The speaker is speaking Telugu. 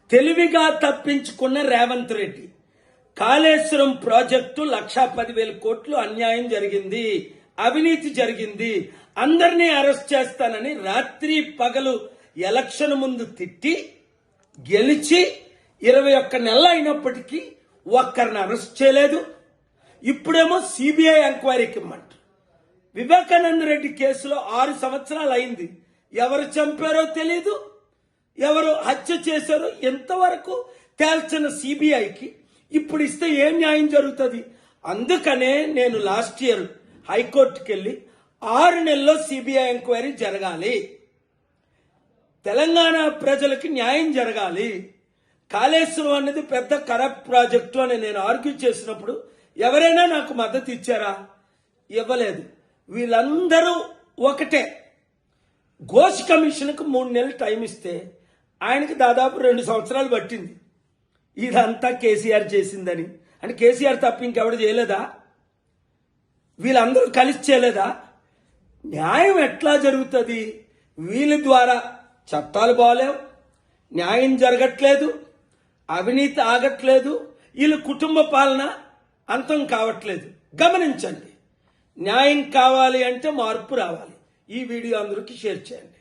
తెలివిగా తప్పించుకున్న రేవంత్ రెడ్డి. కాళేశ్వరం ప్రాజెక్టు 1,10,000 కోట్లు అన్యాయం జరిగింది, అవినీతి జరిగింది, అందరినీ అరెస్ట్ చేస్తానని రాత్రి పగలు ఎలక్షన్ ముందు తిట్టి గెలిచి 21 నెలలు అయినప్పటికీ ఒక్కరిని అరెస్ట్ చేయలేదు. ఇప్పుడేమో సిబిఐ ఎంక్వైరీకి ఇమ్మంటారు. వివేకానంద రెడ్డి కేసులో 6 సంవత్సరాలు అయింది. ఎవరు చంపారో తెలీదు, ఎవరు హత్య చేశారో ఎంతవరకు తేల్చిన సిబిఐకి ఇప్పుడు ఇస్తే ఏం న్యాయం జరుగుతుంది? అందుకనే నేను లాస్ట్ ఇయర్ హైకోర్టుకి వెళ్ళి 6 నెలల్లో సిబిఐ ఎంక్వైరీ జరగాలి, తెలంగాణ ప్రజలకి న్యాయం జరగాలి. కాళేశ్వరం అనేది పెద్ద కరప్ట్ ప్రాజెక్టు అని నేను ఆర్గ్యూ చేసినప్పుడు ఎవరైనా నాకు మద్దతు ఇచ్చారా? ఇవ్వలేదు. వీళ్ళందరూ ఒకటే. ఘోష్ కమిషన్కు 3 నెలలు టైం ఇస్తే ఆయనకి దాదాపు 2 సంవత్సరాలు పట్టింది. ఇదంతా కేసీఆర్ చేసిందని. అంటే కేసీఆర్ తప్ప ఇంకెవడు చేయలేదా? వీళ్ళందరూ కలిసి చేయలేదా? న్యాయం ఎట్లా జరుగుతుంది? వీళ్ళ ద్వారా చట్టాలు బాగలేవు, న్యాయం జరగట్లేదు, అవినీతి ఆగట్లేదు, వీళ్ళ కుటుంబ పాలన అంతం కావట్లేదు. గమనించండి. న్యాయం కావాలి అంటే మార్పు రావాలి. ఈ వీడియో అందరికీ షేర్ చేయండి.